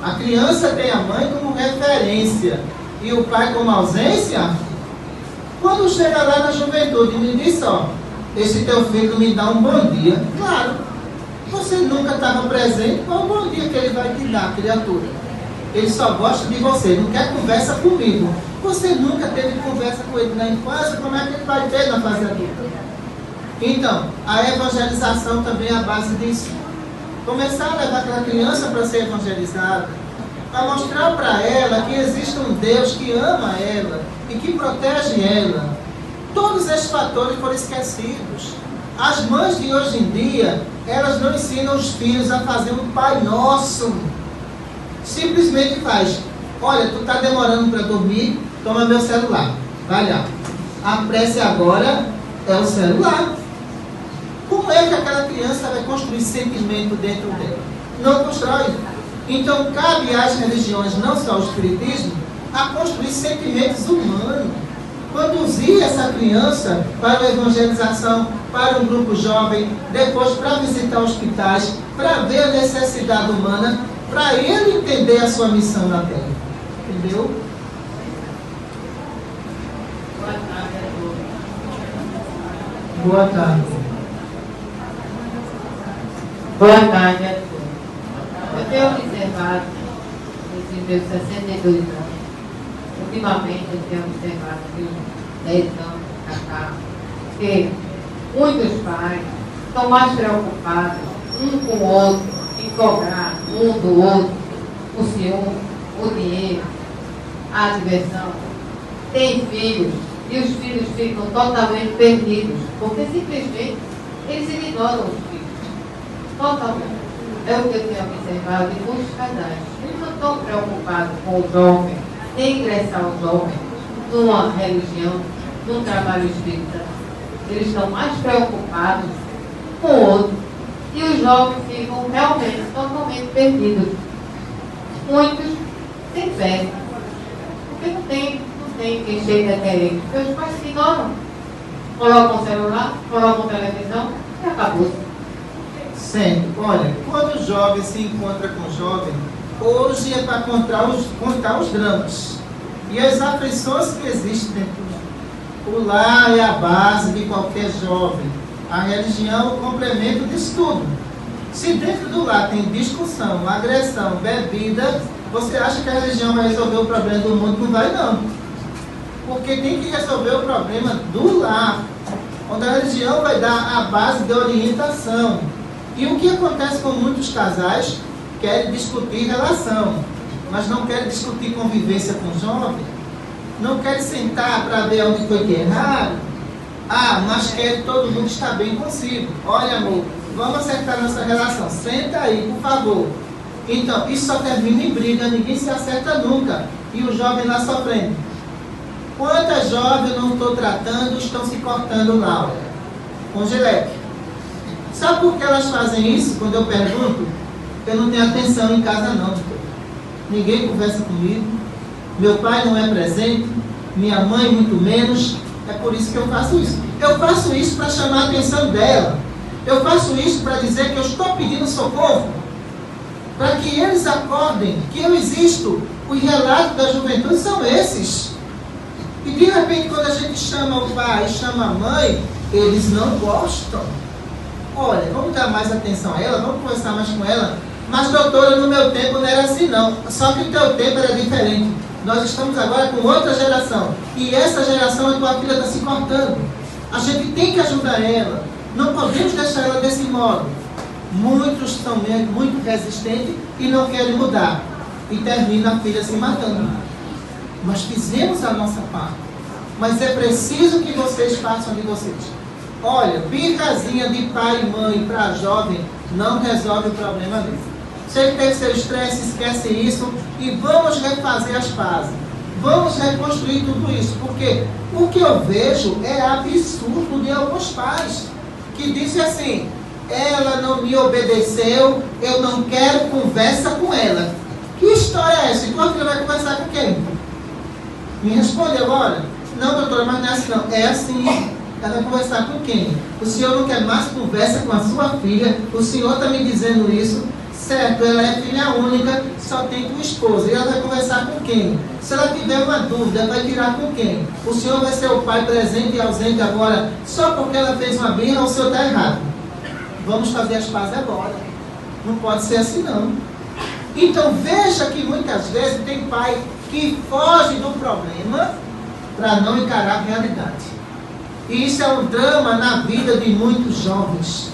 A criança tem a mãe como referência e o pai como ausência. Quando chega lá na juventude, me diz: ó, esse teu filho me dá um bom dia. Claro, você nunca estava presente, qual o bom dia que ele vai te dar, criatura? Ele só gosta de você, não quer conversa comigo. Você nunca teve conversa com ele na infância, como é que ele vai ter na fase adulta? Então, a evangelização também é a base disso. Começar a levar aquela criança para ser evangelizada, para mostrar para ela que existe um Deus que ama ela e que protege ela. Todos esses fatores foram esquecidos. As mães de hoje em dia, elas não ensinam os filhos a fazer um Pai Nosso. Simplesmente faz: olha, tu está demorando para dormir, toma meu celular, vai lá. A prece agora é o celular. Como é que aquela criança vai construir sentimento dentro dela? Não constrói. Então cabe às religiões, não só ao espiritismo, a construir sentimentos humanos. Conduzir essa criança para a evangelização, para um grupo jovem, depois para visitar hospitais, para ver a necessidade humana, para ele entender a sua missão na Terra. Entendeu? Boa tarde a todos. Boa tarde. Boa tarde a todos. Eu tenho observado, nesses meus 62 anos, ultimamente eu tenho observado que 10 anos para cá, que muitos pais estão mais preocupados um com o outro, em cobrar um do outro o ciúme, o dinheiro, a diversão. Tem filhos e os filhos ficam totalmente perdidos, porque simplesmente eles ignoram os filhos. Totalmente. É o que eu tenho observado de muitos casais. Eles não estão preocupados com o jovem, nem ingressar o jovem numa religião, num trabalho espírita. Eles estão mais preocupados com o outro. E os jovens ficam realmente totalmente perdidos. Muitos sem fé. Porque não tem quem chega até eles. Porque os pais se ignoram. Colocam o celular, colocam televisão e acabou-se. Sempre. Olha, quando o jovem se encontra com o jovem, hoje é para contar os dramas e as aflições que existem dentro do lar. O lar é a base de qualquer jovem. A religião é o complemento disso tudo. Se dentro do lar tem discussão, agressão, bebida, você acha que a religião vai resolver o problema do mundo? Não vai, não. Porque tem que resolver o problema do lar, onde a religião vai dar a base de orientação. E o que acontece com muitos casais? Querem discutir relação, mas não querem discutir convivência com o jovem, não querem sentar para ver onde foi que erraram. Mas querem todo mundo estar bem consigo. Olha, amor, vamos acertar nossa relação, senta aí, por favor. Então, isso só termina em briga, ninguém se acerta nunca. E o jovem lá sofrendo. Quantas jovens eu não estou tratando estão se cortando lá, com geleque? Sabe por que elas fazem isso? Quando eu pergunto, eu não tenho atenção em casa não. Ninguém conversa comigo, meu pai não é presente, minha mãe muito menos, é por isso que eu faço isso. Eu faço isso para chamar a atenção dela. Eu faço isso para dizer que eu estou pedindo socorro, para que eles acordem, que eu existo. Os relatos da juventude são esses. E de repente, quando a gente chama o pai, chama a mãe, eles não gostam. Olha, vamos dar mais atenção a ela, vamos conversar mais com ela. Mas, doutora, no meu tempo não era assim, não. Só que o teu tempo era diferente. Nós estamos agora com outra geração. E essa geração, a tua filha está se cortando. A gente tem que ajudar ela. Não podemos deixar ela desse modo. Muitos são muito resistentes e não querem mudar. E termina a filha se matando. Nós fizemos a nossa parte. Mas é preciso que vocês façam de vocês. Olha, birrazinha de pai e mãe para jovem não resolve o problema dele. Se ele teve seu estresse, esquece isso e vamos refazer as pazes. Vamos reconstruir tudo isso. Porque o que eu vejo é absurdo de alguns pais que dizem assim: ela não me obedeceu, eu não quero conversa com ela. Que história é essa? E tua filha vai conversar com quem? Me responde agora. Não, doutora, mas não é assim não. É assim. Ela vai conversar com quem? O senhor não quer mais conversa com a sua filha? O senhor está me dizendo isso? Certo, ela é filha única, só tem com esposa. E ela vai conversar com quem? Se ela tiver uma dúvida, vai tirar com quem? O senhor vai ser o pai presente e ausente agora só porque ela fez uma birra ou o senhor está errado? Vamos fazer as pazes agora. Não pode ser assim não. Então veja que muitas vezes tem pai que foge do problema para não encarar a realidade. E isso é um drama na vida de muitos jovens,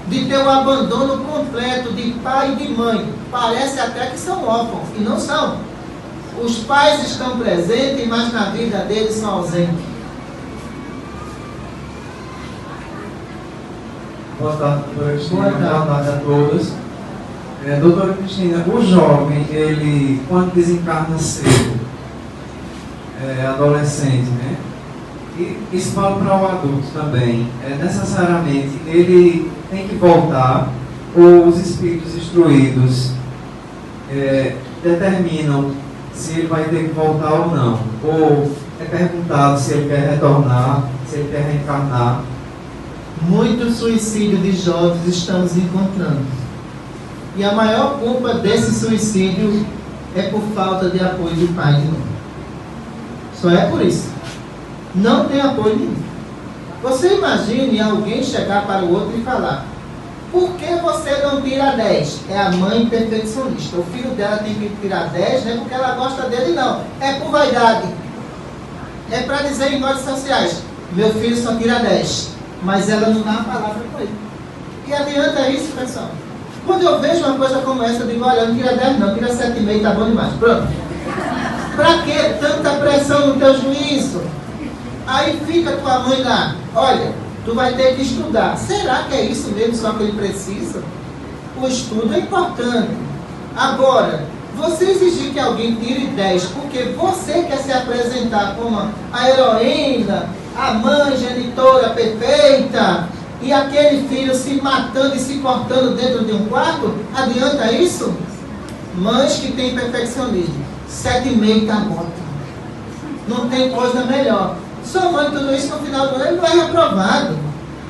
de ter o abandono completo de pai e de mãe. Parece até que são órfãos, e não são. Os pais estão presentes, mas na vida deles são ausentes. Boa tarde, doutora Cristina. Boa tarde a todos. Doutora Cristina, o jovem, ele, quando desencarna cedo, adolescente, né? E isso vale para o adulto também. Necessariamente, ele tem que voltar, ou os espíritos instruídos determinam se ele vai ter que voltar ou não. Ou é perguntado se ele quer retornar, se ele quer reencarnar. Muitos suicídios de jovens estamos encontrando. E a maior culpa desse suicídio é por falta de apoio de pai e de mãe. Só é por isso. Não tem apoio nenhum. Você imagine alguém chegar para o outro e falar: por que você não tira 10? É a mãe perfeccionista. O filho dela tem que tirar 10, não é porque ela gosta dele, não. É por vaidade. É para dizer em redes sociais: meu filho só tira 10. Mas ela não dá a palavra para ele. E adianta isso, pessoal? Quando eu vejo uma coisa como essa, eu digo: olha, não tira 10 não, tira 7,5, tá bom demais. Pronto. Para que tanta pressão no teu juízo? Aí fica tua mãe lá: olha, tu vai ter que estudar. Será que é isso mesmo só que ele precisa? O estudo é importante. Agora, você exigir que alguém tire 10 porque você quer se apresentar como a heroína, a mãe genitora perfeita, e aquele filho se matando e se cortando dentro de um quarto, adianta isso? Mães que têm perfeccionismo, 7,5 tá bom. Não tem coisa melhor. Sua mãe, tudo isso no final do ano, ele vai reprovado.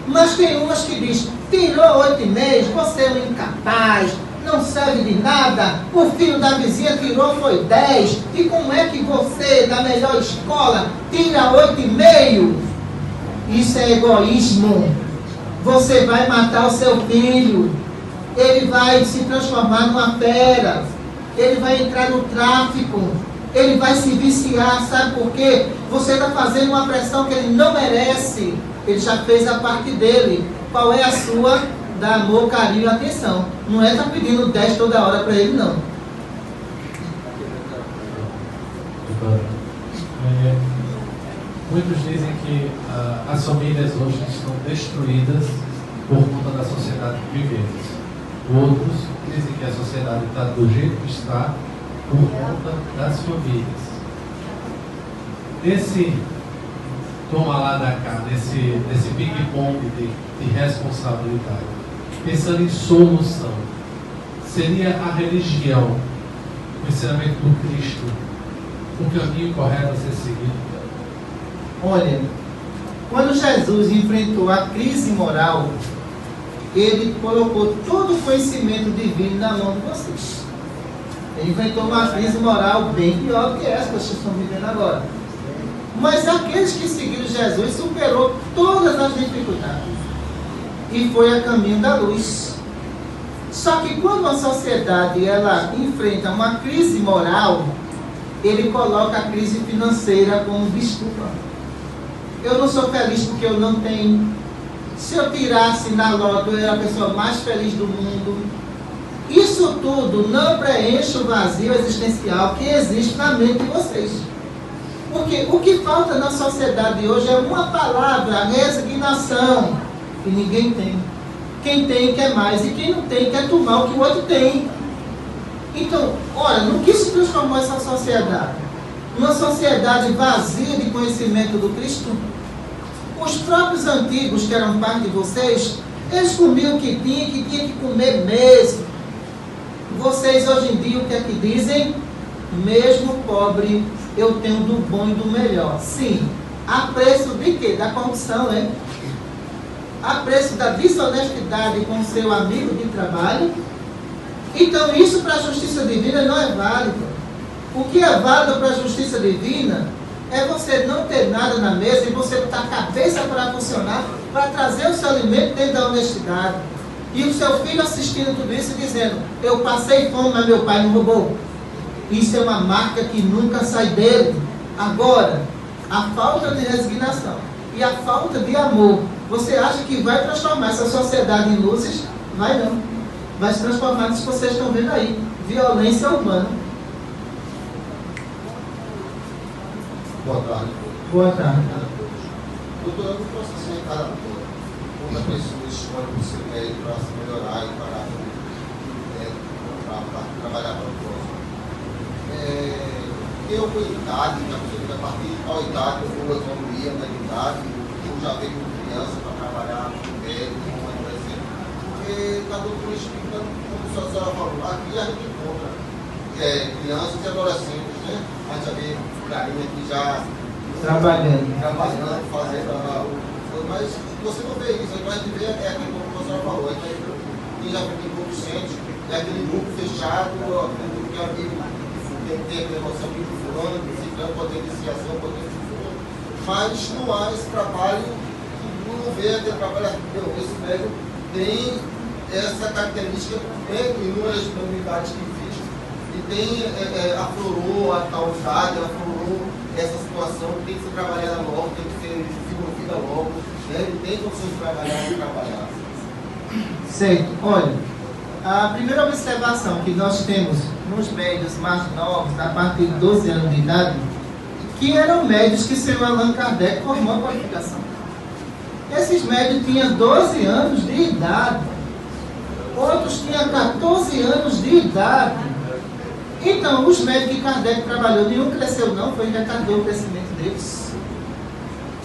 Mas tem umas que diz: tirou 8,5, você é um incapaz, não serve de nada, o filho da vizinha tirou foi 10, e como é que você, da melhor escola, tira 8,5? Isso é egoísmo. Você vai matar o seu filho, ele vai se transformar numa fera, ele vai entrar no tráfico, ele vai se viciar. Sabe por quê? Você está fazendo uma pressão que ele não merece. Ele já fez a parte dele. Qual é a sua? Dar amor, carinho e atenção. Não é estar pedindo 10 toda hora para ele, não. Muitos dizem que as famílias hoje estão destruídas por conta da sociedade que vivemos. Outros dizem que a sociedade está do jeito que está por conta das famílias. Nesse toma lá da cá, nesse ping-pong de responsabilidade, pensando em solução, seria a religião, o ensinamento do Cristo, o caminho correto a ser seguido? Olha, quando Jesus enfrentou a crise moral, ele colocou todo o conhecimento divino na mão de vocês. Ele enfrentou uma crise moral bem pior do que essa que vocês estão vivendo agora. Mas aqueles que seguiram Jesus superou todas as dificuldades e foi a caminho da luz. Só que quando a sociedade ela enfrenta uma crise moral, ele coloca a crise financeira como desculpa. Eu não sou feliz porque eu não tenho. Se eu tirasse na loto, eu era a pessoa mais feliz do mundo. Isso tudo não preenche o vazio existencial que existe na mente de vocês. Porque o que falta na sociedade hoje é uma palavra: resignação. E ninguém tem. Quem tem quer mais, e quem não tem quer tomar o que o outro tem. Então, olha, no que se transformou essa sociedade? Uma sociedade vazia de conhecimento do Cristo. Os próprios antigos, que eram parte de vocês, eles comiam o que tinha que comer mesmo. Vocês hoje em dia, o que é que dizem? Mesmo pobre, eu tenho do bom e do melhor. Sim, a preço de quê? Da corrupção, né? A preço da desonestidade com seu amigo de trabalho. Então isso para a justiça divina não é válido. O que é válido para a justiça divina é você não ter nada na mesa e você botar a cabeça para funcionar, para trazer o seu alimento dentro da honestidade. E o seu filho assistindo tudo isso e dizendo: eu passei fome, mas meu pai não roubou. Isso é uma marca que nunca sai dele. Agora, a falta de resignação e a falta de amor, você acha que vai transformar essa sociedade em luzes? Vai não. Vai se transformar nisso que vocês estão vendo aí. Violência urbana. Boa tarde. Boa tarde. Doutor, eu não posso ser cada quando a pessoa escolhe o seu médico para se melhorar e parar para trabalhar para o próximo. Tem alguma idade que a pessoa fica a partir de qual idade eu vou evoluir na idade, ou já veio com criança para trabalhar com médico, como adolescente? Porque está doutor explicando, como a senhora falou, aqui a gente encontra crianças e adolescentes, né? A gente já vê galinha que já trabalhando, fazendo mas você não vê isso, a gente vê aquilo como a senhora falou, quem já tem pouco centro, é aquele grupo fechado, aquele grupo que é amigo, tem aquele negócio amigo fulano, ciclano, potenciação, fulano, mas não há esse trabalho, não vê aquele trabalho, esse médico tem essa característica em inúmeras comunidades que existem, e tem, aflorou a tal idade, aflorou essa situação, tem que ser trabalhada logo, tem que ser desenvolvida logo, né? Ele tem condições de trabalhar e trabalhar. Certo. Olha, a primeira observação que nós temos nos médios mais novos, a partir de 12 anos de idade, que eram médios que o senhor Allan Kardec formou a qualificação. Esses médios tinham 12 anos de idade, outros tinham 14 anos de idade. Então, os médicos que Kardec trabalhou, nenhum cresceu não, foi retardou o crescimento deles.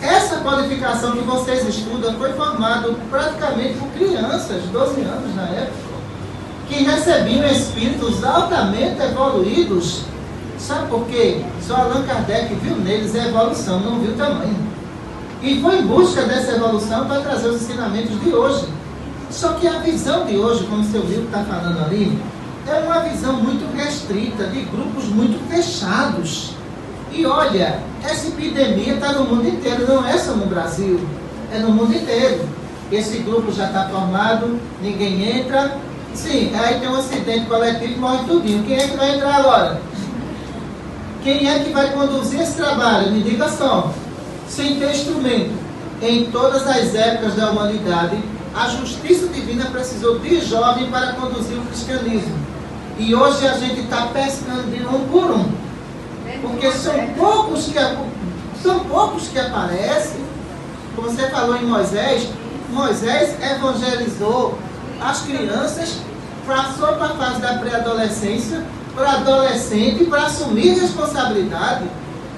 Essa qualificação que vocês estudam foi formada praticamente por crianças, 12 anos na época, que recebiam espíritos altamente evoluídos. Sabe por quê? Só Allan Kardec viu neles a evolução, não viu o tamanho. E foi em busca dessa evolução para trazer os ensinamentos de hoje. Só que a visão de hoje, como o seu livro está falando ali, é uma visão muito restrita, de grupos muito fechados. E olha, essa epidemia está no mundo inteiro, não é só no Brasil, é no mundo inteiro. Esse grupo já está formado, ninguém entra. Sim, aí tem um acidente coletivo e morre tudinho. Quem é que vai entrar agora? Quem é que vai conduzir esse trabalho? Me diga só. Sem ter instrumento. Em todas as épocas da humanidade, a justiça divina precisou de jovem para conduzir o cristianismo. E hoje a gente está pescando de um por um. Porque são poucos que aparecem. Como você falou em Moisés, Moisés evangelizou as crianças, passou para a fase da pré-adolescência, para adolescente, para assumir responsabilidade.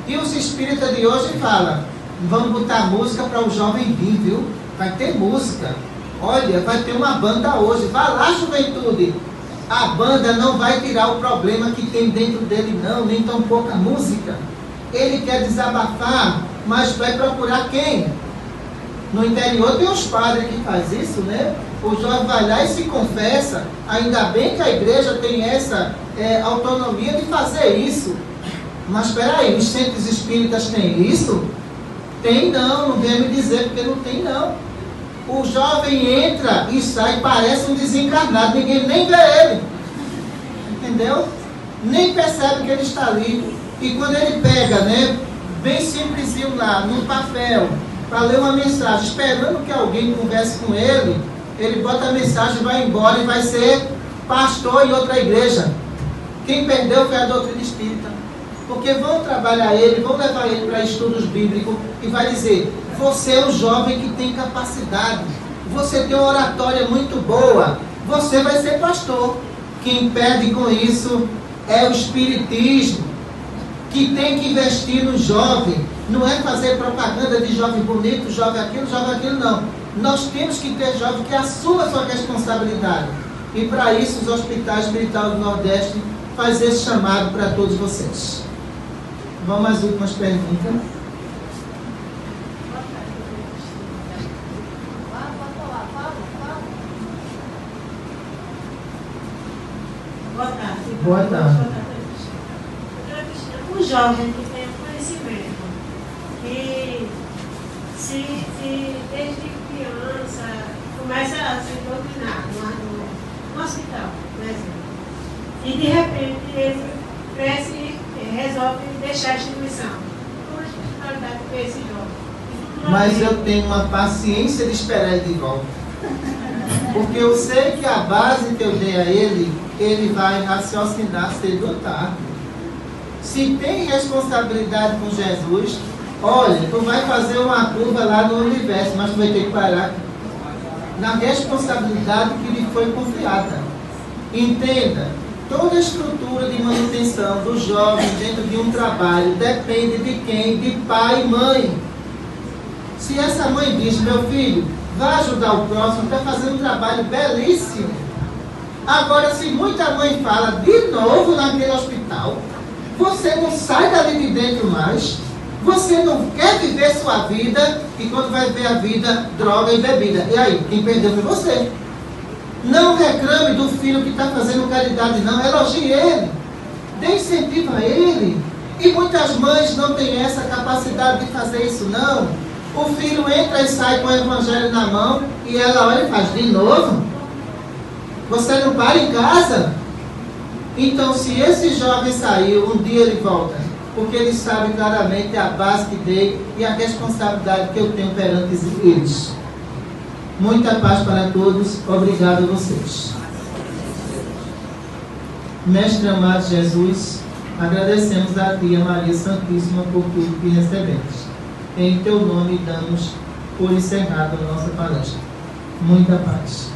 E os espíritas de hoje falam, vamos botar música para o jovem vir, viu? Vai ter música. Olha, vai ter uma banda hoje. Vai lá, juventude. A banda não vai tirar o problema que tem dentro dele, não, nem tão pouca música. Ele quer desabafar, mas vai procurar quem? No interior tem os padres que fazem isso, né? O jovem vai lá e se confessa. Ainda bem que a igreja tem essa autonomia de fazer isso. Mas espera aí, os centros espíritas têm isso? Tem não, não venha me dizer porque não tem não. O jovem entra e sai, parece um desencarnado, ninguém nem vê ele, entendeu? Nem percebe que ele está ali. E quando ele pega, né, bem simplesinho lá, no papel, para ler uma mensagem, esperando que alguém converse com ele, ele bota a mensagem, vai embora e vai ser pastor em outra igreja. Quem perdeu foi a doutrina espírita. Porque vão trabalhar ele, vão levar ele para estudos bíblicos e vai dizer, você é um jovem que tem capacidade, você tem uma oratória muito boa, você vai ser pastor. Quem perde com isso é o espiritismo, que tem que investir no jovem, não é fazer propaganda de jovem bonito, jovem aquilo, não. Nós temos que ter jovem que assuma a sua responsabilidade. E para isso os hospitais militares do Nordeste fazem esse chamado para todos vocês. Vamos às últimas perguntas. Boa tarde. Boa tarde. Um jovem que tem conhecimento, que se desde criança começa a se doutrinar no hospital, por exemplo, e de repente ele cresce e resolve deixar a instituição. Como a espiritualidade vê esse jovem? Mas eu tenho uma paciência de esperar ele de volta. Porque eu sei que a base que eu dei a ele, ele vai raciocinar cedo ou tarde. Se tem responsabilidade com Jesus, olha, tu vai fazer uma curva lá no universo, mas tu vai ter que parar na responsabilidade que lhe foi confiada. Entenda, toda a estrutura de manutenção do jovem dentro de um trabalho depende de quem? De pai e mãe. Se essa mãe diz, meu filho, vai ajudar o próximo, está fazendo um trabalho belíssimo. Agora, se muita mãe fala de novo naquele hospital, você não sai dali de dentro mais, você não quer viver sua vida, e quando vai ver a vida, droga e bebida. E aí, quem perdeu foi você. Não reclame do filho que está fazendo caridade, não. Elogie ele. Dê incentivo a ele. E muitas mães não têm essa capacidade de fazer isso, não. O filho entra e sai com o evangelho na mão, e ela olha e faz, de novo? Você não para em casa? Então, se esse jovem saiu, um dia ele volta. Porque ele sabe claramente a base que dei e a responsabilidade que eu tenho perante eles. Muita paz para todos. Obrigado a vocês. Mestre amado Jesus, agradecemos a Ti, a Maria Santíssima, por tudo que recebemos. Em Teu nome damos por encerrado a nossa palestra. Muita paz.